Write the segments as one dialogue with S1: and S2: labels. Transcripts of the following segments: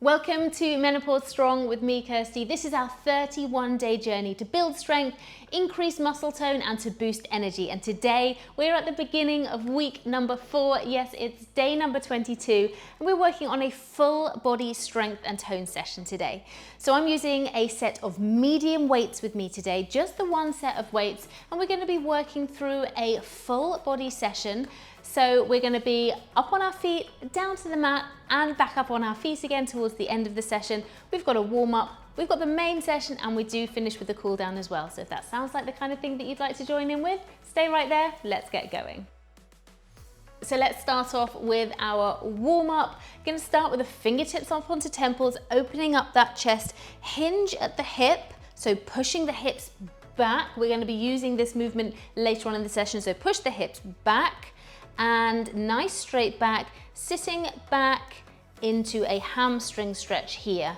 S1: Welcome to Menopause Strong with me, Kirsty. This is our 31-day journey to build strength, increase muscle tone, and to boost energy. And today we're at the beginning of week number 4. Yes, it's day number 22, and we're working on a full body strength and tone session today. So I'm using a set of medium weights with me today, just the one set of weights, and we're going to be working through a full body session. So we're going to be up on our feet, down to the mat, and back up on our feet again towards the end of the session. We've got a warm up, we've got the main session, and we do finish with the cool down as well. So if that sounds like the kind of thing that you'd like to join in with, stay right there. Let's get going. So let's start off with our warm up. Going to start with the fingertips up onto temples, opening up that chest, hinge at the hip. So pushing the hips back. We're going to be using this movement later on in the session. So push the hips back. And nice straight back, sitting back into a hamstring stretch here,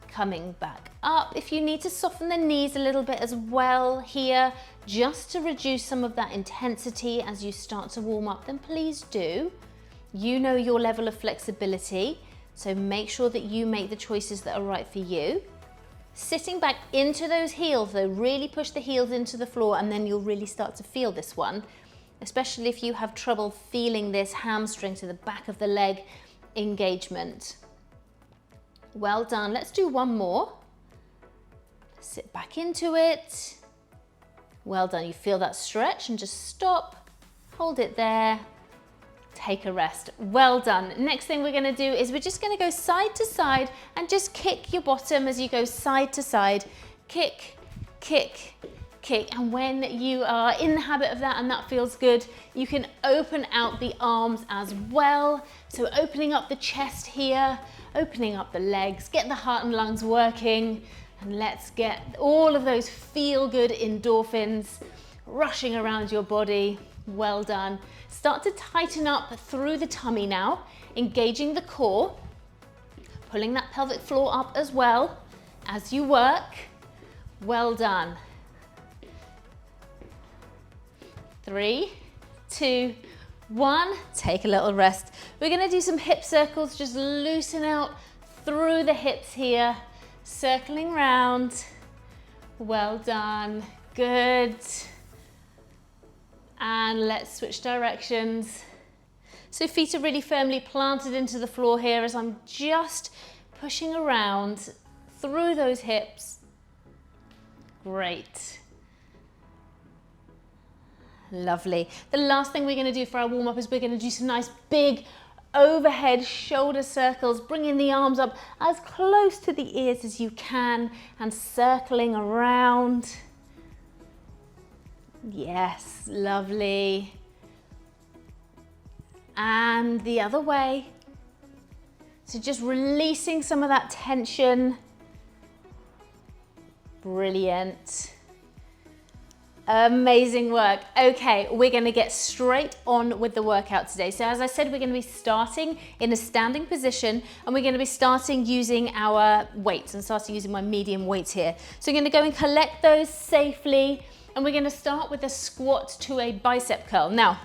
S1: coming back up. If you need to soften the knees a little bit as well here, just to reduce some of that intensity as you start to warm up, then please do. You know your level of flexibility, so make sure that you make the choices that are right for you. Sitting back into those heels though, really push the heels into the floor, and then you'll really start to feel this one. Especially if you have trouble feeling this hamstring to the back of the leg engagement. Well done. Let's do one more. Sit back into it. Well done. You feel that stretch and just stop. Hold it there. Take a rest. Well done. Next thing we're going to do is we're just going to go side to side and just kick your bottom as you go side to side. Kick, kick, kick. And when you are in the habit of that and that feels good, you can open out the arms as well. So opening up the chest here, opening up the legs, get the heart and lungs working, and let's get all of those feel-good endorphins rushing around your body. Well done. Start to tighten up through the tummy now, engaging the core, pulling that pelvic floor up as well as you work. Well done. 3, 2, 1, take a little rest. We're going to do some hip circles, just loosen out through the hips here, circling round. Well done, good. And let's switch directions. So feet are really firmly planted into the floor here as I'm just pushing around through those hips. Great. Lovely. The last thing we're going to do for our warm-up is we're going to do some nice big overhead shoulder circles, bringing the arms up as close to the ears as you can and circling around. Yes, lovely. And the other way. So just releasing some of that tension. Brilliant. Amazing work. Okay, we're going to get straight on with the workout today. So as I said, we're going to be starting in a standing position, and we're going to be starting using our weights and starting using my medium weights here. So we're going to go and collect those safely, and we're going to start with a squat to a bicep curl. Now,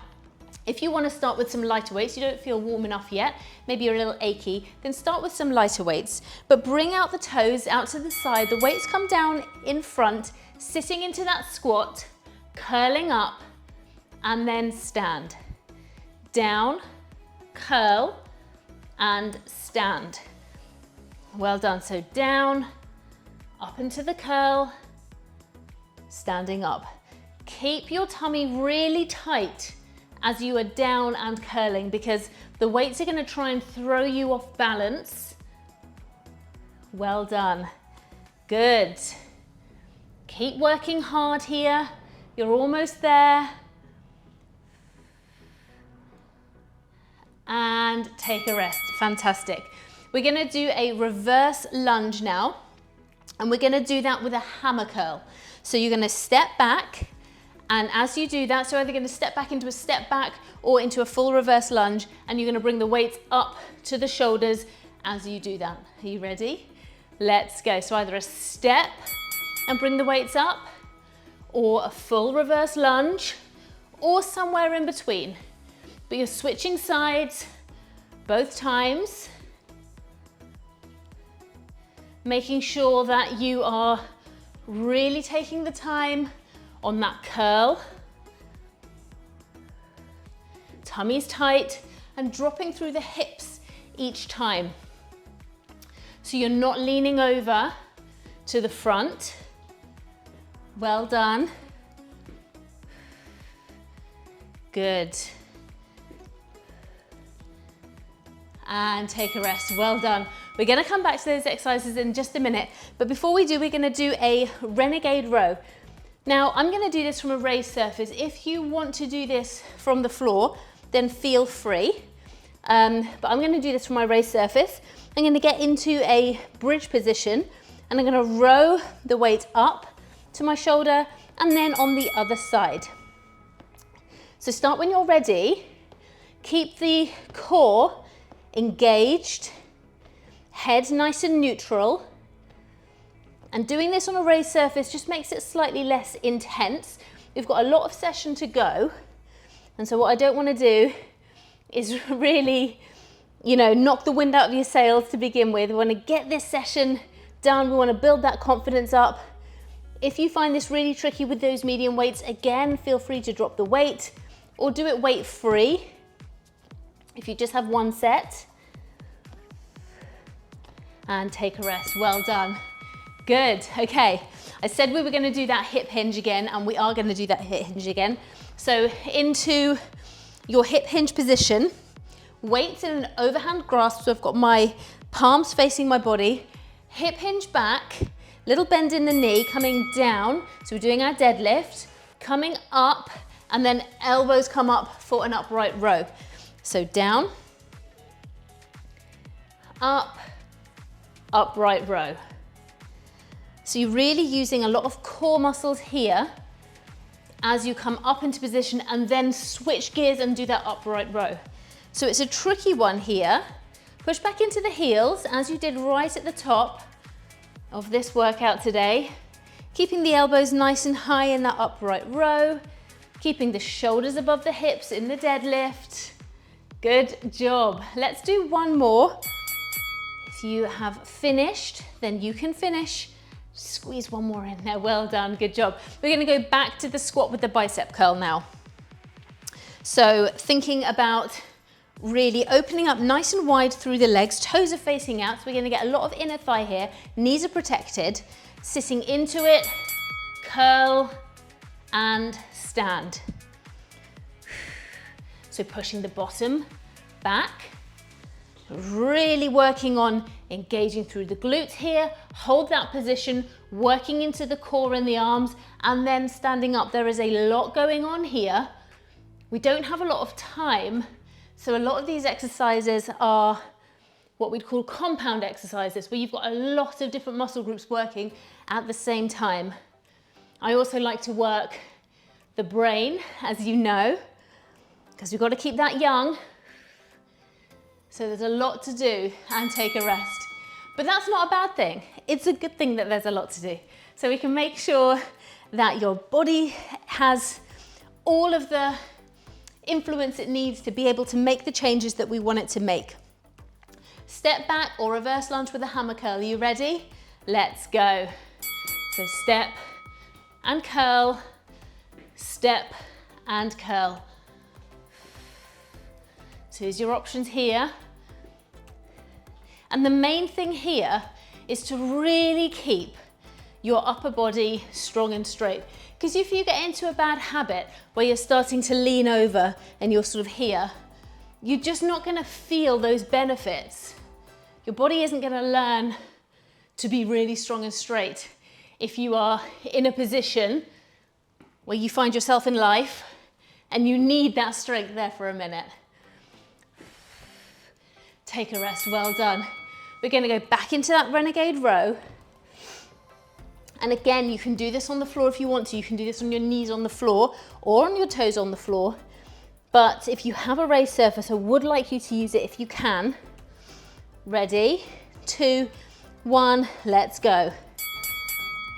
S1: if you want to start with some lighter weights, you don't feel warm enough yet, maybe you're a little achy, then start with some lighter weights. But bring out the toes out to the side, the weights come down in front, sitting into that squat, curling up, and then stand. Down, curl, and stand. Well done. So down, up into the curl, standing up. Keep your tummy really tight as you are down and curling, because the weights are going to try and throw you off balance. Well done. Good. Keep working hard here. You're almost there. And take a rest. Fantastic. We're going to do a reverse lunge now, and we're going to do that with a hammer curl. So you're going to step back, and as you do that, so either going to step back into a step back or into a full reverse lunge, and you're going to bring the weights up to the shoulders as you do that. Are you ready? Let's go. So either a step and bring the weights up, or a full reverse lunge, or somewhere in between. But you're switching sides both times. making sure that you are really taking the time on that curl. Tummy's tight and dropping through the hips each time. So you're not leaning over to the front. Well done. Good. And take a rest. Well done. We're going to come back to those exercises in just a minute, but before we do, we're going to do a renegade row. Now, I'm going to do this from a raised surface. If you want to do this from the floor, then feel free. But I'm going to do this from my raised surface. I'm going to get into a bridge position, and I'm going to row the weight up to my shoulder and then on the other side. So start when you're ready. Keep the core engaged, head nice and neutral. And doing this on a raised surface just makes it slightly less intense. We've got a lot of session to go. And so what I don't want to do is really, knock the wind out of your sails to begin with. We want to get this session done. We want to build that confidence up. If you find this really tricky with those medium weights, again, feel free to drop the weight or do it weight free. If you just have one set. And take a rest. Well done. Good. Okay. I said we were going to do that hip hinge again, and we are going to do that hip hinge again. So into your hip hinge position, weights in an overhand grasp. So I've got my palms facing my body, hip hinge back, little bend in the knee, coming down. So we're doing our deadlift, coming up, and then elbows come up for an upright row. So down, up, upright row. So you're really using a lot of core muscles here as you come up into position and then switch gears and do that upright row. So it's a tricky one here. Push back into the heels as you did right at the top of this workout today. Keeping the elbows nice and high in that upright row. Keeping the shoulders above the hips in the deadlift. Good job. Let's do one more. If you have finished, then you can finish. Squeeze one more in there. Well done. Good job. We're going to go back to the squat with the bicep curl now. So thinking about really opening up nice and wide through the legs. Toes are facing out. So we're going to get a lot of inner thigh here. Knees are protected. Sitting into it. Curl and stand. So pushing the bottom back. Really working on engaging through the glutes here. Hold that position, working into the core and the arms, and then standing up. There is a lot going on here. We don't have a lot of time, so a lot of these exercises are what we'd call compound exercises, where you've got a lot of different muscle groups working at the same time. I also like to work the brain, as you know, because we've got to keep that young. So there's a lot to do, and take a rest. But that's not a bad thing. It's a good thing that there's a lot to do. So we can make sure that your body has all of the influence it needs to be able to make the changes that we want it to make. Step back or reverse lunge with a hammer curl. Are you ready? Let's go. So step and curl, step and curl. So here's your options here. And the main thing here is to really keep your upper body strong and straight. Because if you get into a bad habit where you're starting to lean over and you're sort of here, you're just not going to feel those benefits. Your body isn't going to learn to be really strong and straight if you are in a position where you find yourself in life and you need that strength there for a minute. Take a rest. Well done. We're going to go back into that renegade row. And again, you can do this on the floor if you want to. You can do this on your knees on the floor or on your toes on the floor. But if you have a raised surface, I would like you to use it if you can. Ready? 2, 1, let's go.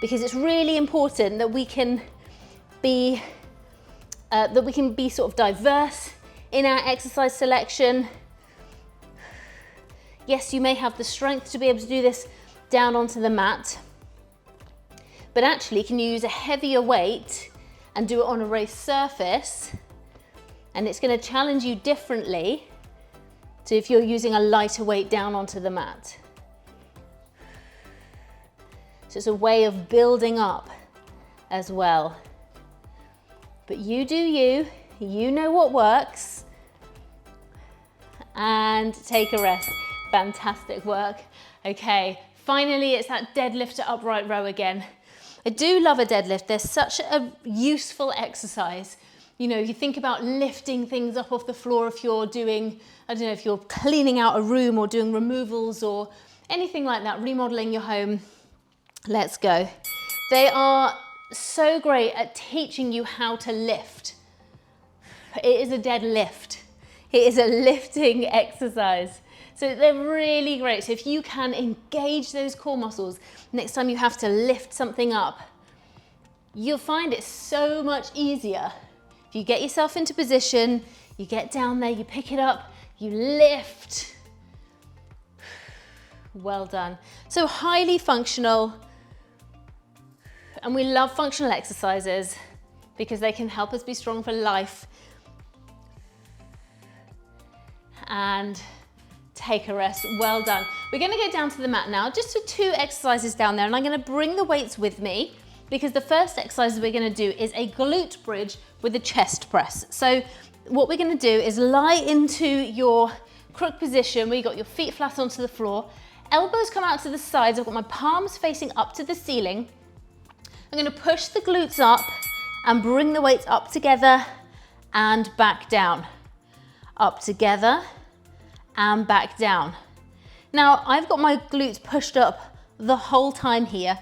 S1: Because it's really important that we can be sort of diverse in our exercise selection. Yes, you may have the strength to be able to do this down onto the mat, but actually can you use a heavier weight and do it on a raised surface, and it's going to challenge you differently to if you're using a lighter weight down onto the mat. So it's a way of building up as well. But you do you, you know what works, and take a rest. Fantastic work. Okay, finally it's that deadlift to upright row again. I do love a deadlift. They're such a useful exercise. You know, you think about lifting things up off the floor if you're doing, I don't know, if you're cleaning out a room or doing removals or anything like that, remodeling your home. Let's go. They are so great at teaching you how to lift. It is a deadlift. It is a lifting exercise. So they're really great. So if you can engage those core muscles, next time you have to lift something up, you'll find it so much easier. If you get yourself into position, you get down there, you pick it up, you lift. Well done. So highly functional. And we love functional exercises because they can help us be strong for life. And take a rest. Well done. We're going to go down to the mat now, just for 2 exercises down there, and I'm going to bring the weights with me because the first exercise we're going to do is a glute bridge with a chest press. So what we're going to do is lie into your crook position where you've got your feet flat onto the floor, elbows come out to the sides, I've got my palms facing up to the ceiling. I'm going to push the glutes up and bring the weights up together and back down. Up together and back down. Now I've got my glutes pushed up the whole time here.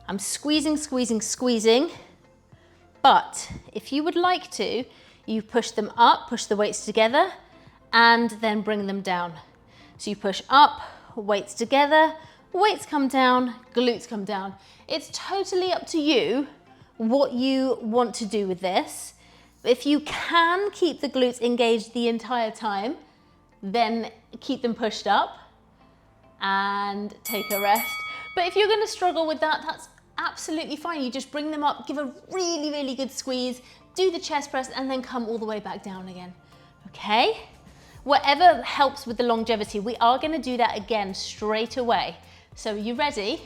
S1: I'm squeezing, squeezing, squeezing. But if you would like to, you push them up, push the weights together, and then bring them down. So you push up, weights together, weights come down, glutes come down. It's totally up to you what you want to do with this. If you can keep the glutes engaged the entire time, then keep them pushed up and take a rest. But if you're going to struggle with that, that's absolutely fine. You just bring them up, give a really, really good squeeze, do the chest press, and then come all the way back down again. Okay? Whatever helps with the longevity, we are going to do that again straight away. So are you ready?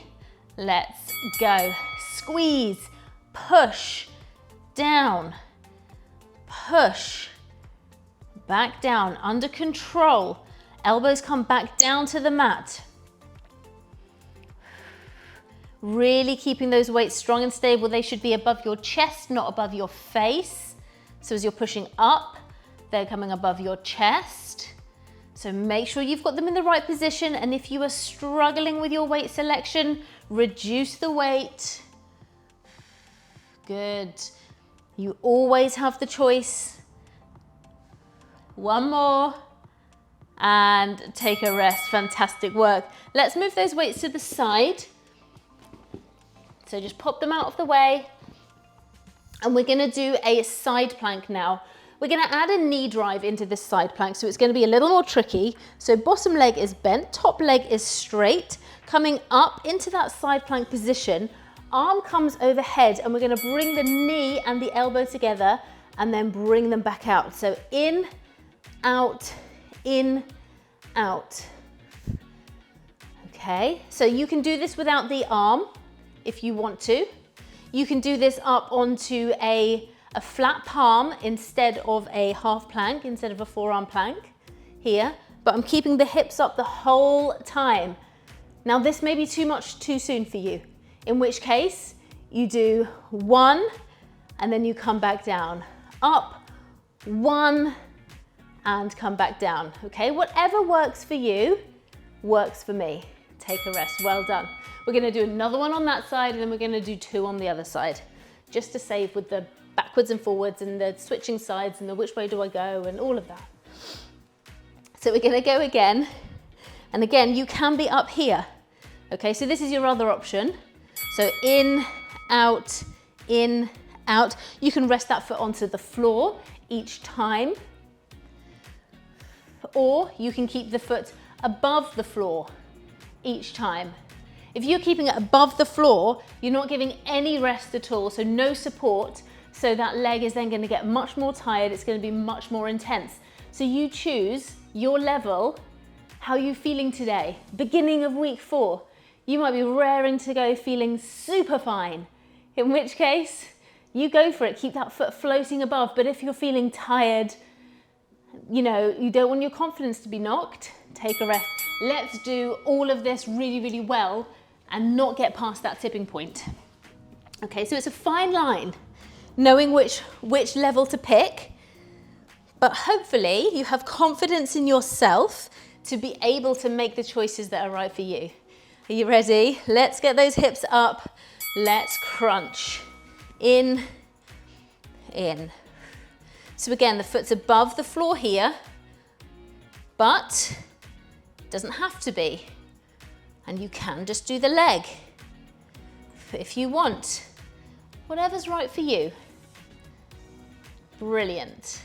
S1: Let's go. Squeeze, push, down, push, back down, under control. Elbows come back down to the mat. Really keeping those weights strong and stable. They should be above your chest, not above your face. So as you're pushing up, they're coming above your chest. So make sure you've got them in the right position. And if you are struggling with your weight selection, reduce the weight. Good. You always have the choice. One more. And take a rest. Fantastic work. Let's move those weights to the side. So just pop them out of the way. And we're going to do a side plank now. We're going to add a knee drive into this side plank, so it's going to be a little more tricky. So bottom leg is bent, top leg is straight. Coming up into that side plank position, arm comes overhead, and we're going to bring the knee and the elbow together and then bring them back out. So in, out, out. Okay, so you can do this without the arm if you want to. You can do this up onto a flat palm instead of a half plank, instead of a forearm plank here, but I'm keeping the hips up the whole time. Now this may be too much too soon for you, in which case you do one and then you come back down, up, one and come back down. Okay, whatever works for you works for me. Take a rest. Well done. We're going to do another one on that side, and then we're going to do 2 on the other side, just to save with the backwards and forwards and the switching sides and the which way do I go and all of that. So we're going to go again, and again you can be up here. Okay, so this is your other option. So in, out, in, out. You can rest that foot onto the floor each time, or you can keep the foot above the floor each time. If you're keeping it above the floor, you're not giving any rest at all, so no support. So that leg is then going to get much more tired. It's going to be much more intense. So you choose your level. How are you feeling today? Beginning of week 4. You might be raring to go, feeling super fine. In which case, you go for it. Keep that foot floating above. But if you're feeling tired, you know, you don't want your confidence to be knocked, take a rest. Let's do all of this really, really well and not get past that tipping point. Okay, so it's a fine line, knowing which level to pick, but hopefully you have confidence in yourself to be able to make the choices that are right for you. Are you ready? Let's get those hips up. Let's crunch. In, in. So again, the foot's above the floor here, but it doesn't have to be. And you can just do the leg if you want. Whatever's right for you. Brilliant.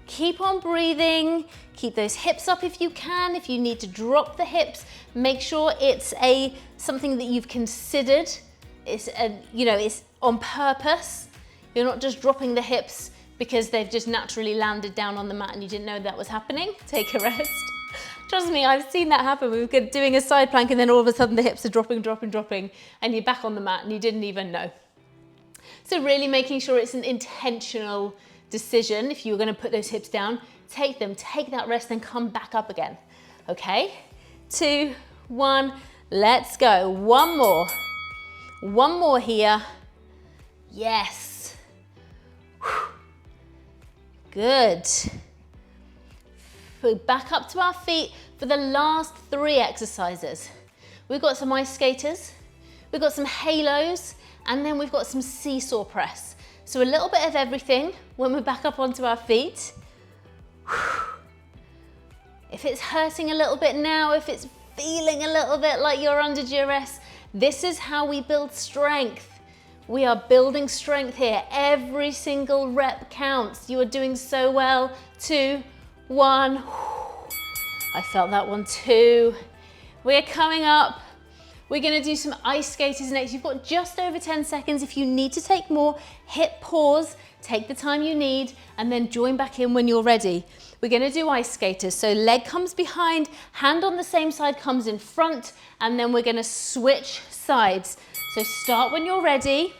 S1: Keep on breathing. Keep those hips up if you can. If you need to drop the hips, make sure it's something that you've considered. It's it's on purpose. You're not just dropping the hips because they've just naturally landed down on the mat and you didn't know that was happening. Take a rest. Trust me, I've seen that happen. We were doing a side plank and then all of a sudden the hips are dropping, and you're back on the mat and you didn't even know. So really making sure it's an intentional decision. If you're going to put those hips down, take that rest, and come back up again. Okay? 2, 1, let's go. One more here. Yes. Good. Back up to our feet for the last 3 exercises. We've got some ice skaters, we've got some halos, and then we've got some seesaw press. So a little bit of everything when we're back up onto our feet. If it's hurting a little bit now, if it's feeling a little bit like you're under duress, this is how we build strength. We are building strength here. Every single rep counts. You are doing so well. 2, 1. I felt that one too. We're coming up. We're going to do some ice skaters next. You've got just over 10 seconds. If you need to take more, hit pause, take the time you need, and then join back in when you're ready. We're going to do ice skaters. So leg comes behind, hand on the same side comes in front, and then we're going to switch sides. So start when you're ready.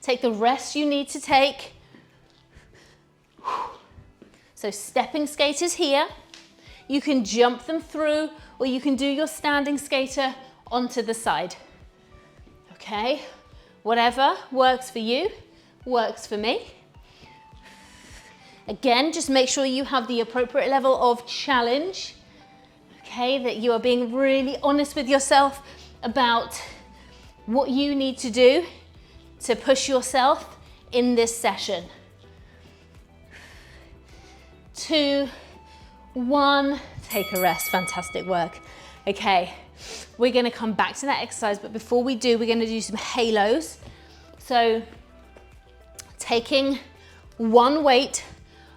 S1: Take the rest you need to take. So stepping skaters here. You can jump them through, or you can do your standing skater onto the side. Okay? Whatever works for you, works for me. Again, just make sure you have the appropriate level of challenge. Okay, that you are being really honest with yourself about what you need to do to push yourself in this session. 2, 1, take a rest. Fantastic work. Okay, we're going to come back to that exercise, but before we do, we're going to do some halos. So taking one weight,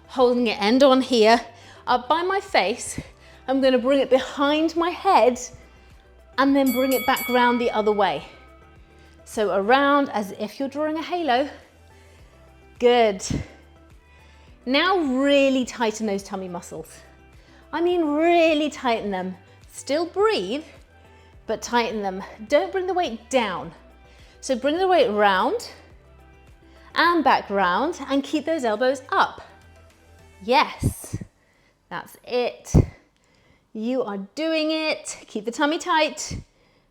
S1: holding it end on here, up by my face, I'm going to bring it behind my head and then bring it back round the other way. So around as if you're drawing a halo. Good. Now really tighten those tummy muscles. I mean really tighten them. Still breathe, but tighten them. Don't bring the weight down. So bring the weight round and back round and keep those elbows up. Yes, that's it. You are doing it. Keep the tummy tight.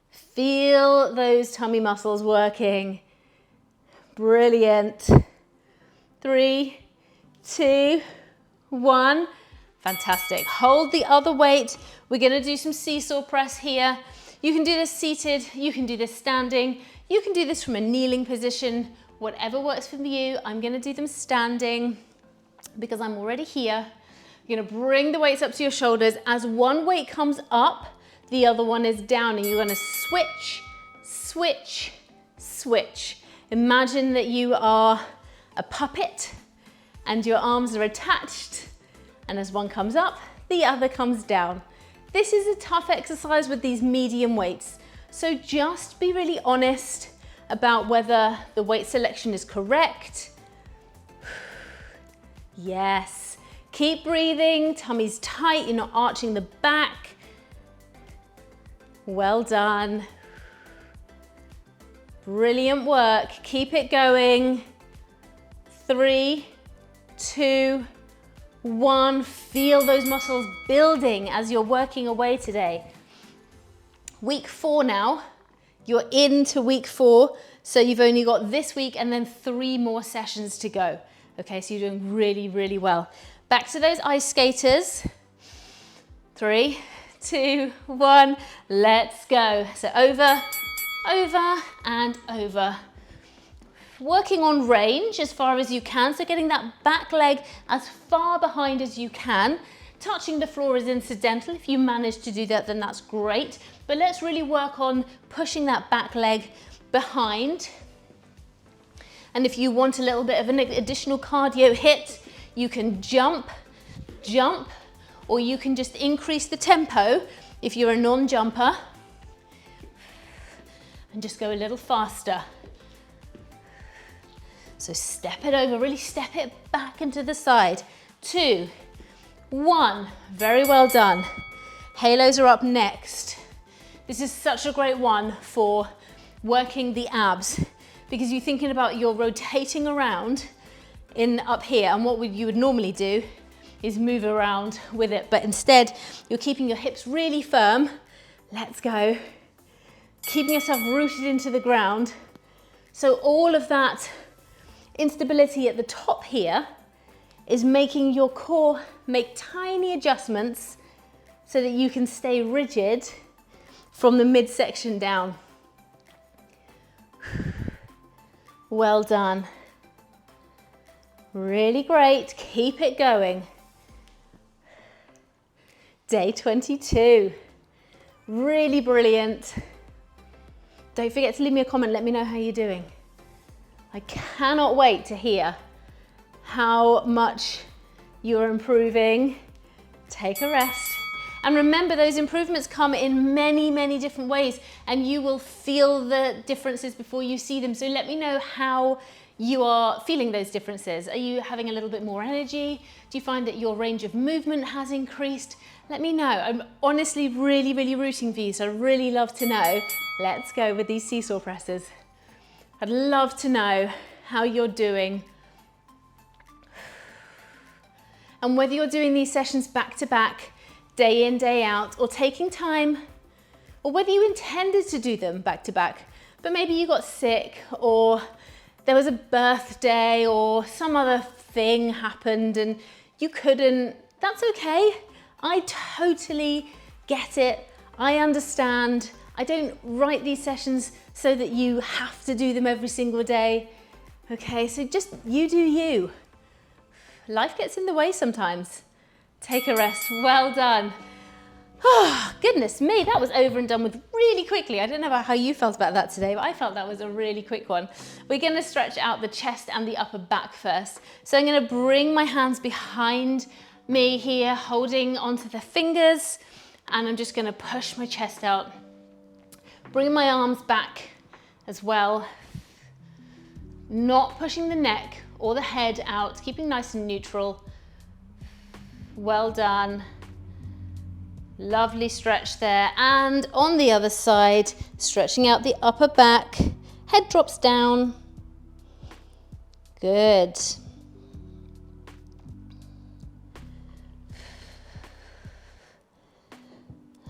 S1: Feel those tummy muscles working. Brilliant. 3, 2, 1. Fantastic. Hold the other weight. We're going to do some seesaw press here. You can do this seated. You can do this standing. You can do this from a kneeling position. Whatever works for you. I'm going to do them standing because I'm already here. You're going to bring the weights up to your shoulders. As one weight comes up, the other one is down, and you're going to switch, switch, switch. Imagine that you are a puppet and your arms are attached, and as one comes up, the other comes down. This is a tough exercise with these medium weights. So just be really honest about whether the weight selection is correct. Yes. Keep breathing, tummy's tight, you're not arching the back. Well done. Brilliant work. Keep it going. 3, 2, 1. Feel those muscles building as you're working away today. Week 4 now. You're into week 4, so you've only got this week and then 3 more sessions to go. Okay, so you're doing really, really well. Back to those ice skaters. 3, 2, 1. Let's go. So over, over, and over. Working on range as far as you can, so getting that back leg as far behind as you can. Touching the floor is incidental. If you manage to do that, then that's great. But let's really work on pushing that back leg behind. And if you want a little bit of an additional cardio hit, you can jump, jump, or you can just increase the tempo if you're a non-jumper and just go a little faster. So step it over, really step it back into the side. 2, 1, very well done. Halos are up next. This is such a great one for working the abs because you're thinking about you're rotating around in up here, and what you would normally do is move around with it, but instead you're keeping your hips really firm. Let's go. Keeping yourself rooted into the ground. So all of that instability at the top here is making your core make tiny adjustments so that you can stay rigid from the midsection down. Well done. Really great. Keep it going. Day 22. Really brilliant. Don't forget to leave me a comment. Let me know how you're doing. I cannot wait to hear how much you're improving. Take a rest. And remember, those improvements come in many, many different ways, and you will feel the differences before you see them. So let me know how you are feeling those differences. Are you having a little bit more energy? Do you find that your range of movement has increased? Let me know. I'm honestly really, really rooting for you, so I'd really love to know. Let's go with these seesaw presses. I'd love to know how you're doing. And whether you're doing these sessions back to back, day in, day out, or taking time, or whether you intended to do them back to back, but maybe you got sick, or there was a birthday, or some other thing happened and you couldn't, that's okay. I totally get it. I understand. I don't write these sessions so that you have to do them every single day. Okay, so just you do you. Life gets in the way sometimes. Take a rest. Well done. Oh, goodness me, that was over and done with really quickly. I don't know about how you felt about that today, but I felt that was a really quick one. We're going to stretch out the chest and the upper back first. So I'm going to bring my hands behind me here, holding onto the fingers, and I'm just going to push my chest out. Bring my arms back as well. Not pushing the neck or the head out, keeping nice and neutral. Well done. Lovely stretch there. And on the other side, stretching out the upper back, head drops down. Good.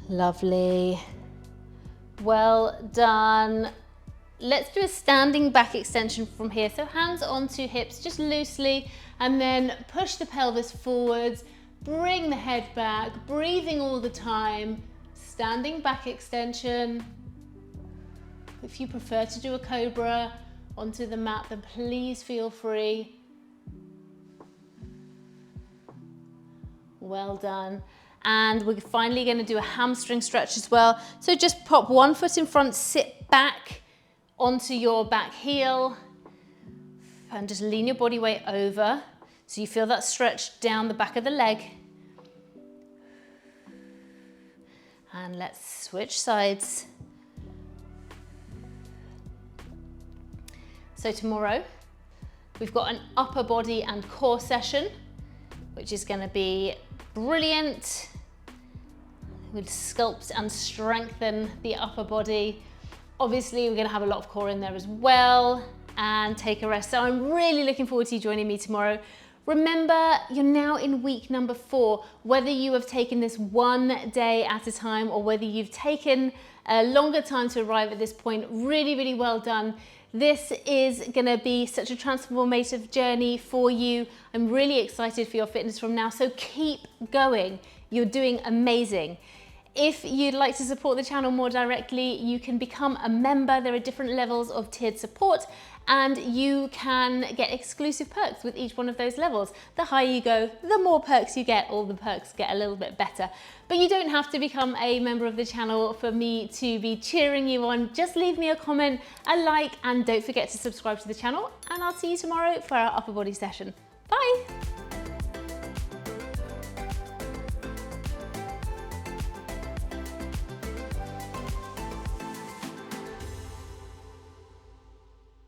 S1: Lovely. Well done. Let's do a standing back extension from here. So hands onto hips, just loosely, and then push the pelvis forwards. Bring the head back, breathing all the time, standing back extension. If you prefer to do a cobra onto the mat, then please feel free. Well done. And we're finally going to do a hamstring stretch as well. So just pop one foot in front, sit back onto your back heel, and just lean your body weight over. So you feel that stretch down the back of the leg. And let's switch sides. So tomorrow, we've got an upper body and core session, which is going to be brilliant. We'll sculpt and strengthen the upper body. Obviously, we're going to have a lot of core in there as well, and take a rest. So I'm really looking forward to you joining me tomorrow. Remember, you're now in week number 4. Whether you have taken this one day at a time or whether you've taken a longer time to arrive at this point, really, really well done. This is going to be such a transformative journey for you. I'm really excited for your fitness from now, so keep going. You're doing amazing. If you'd like to support the channel more directly, you can become a member. There are different levels of tiered support, and you can get exclusive perks with each one of those levels. The higher you go, the more perks you get. All the perks get a little bit better. But you don't have to become a member of the channel for me to be cheering you on. Just leave me a comment, a like, and don't forget to subscribe to the channel. And I'll see you tomorrow for our upper body session. Bye.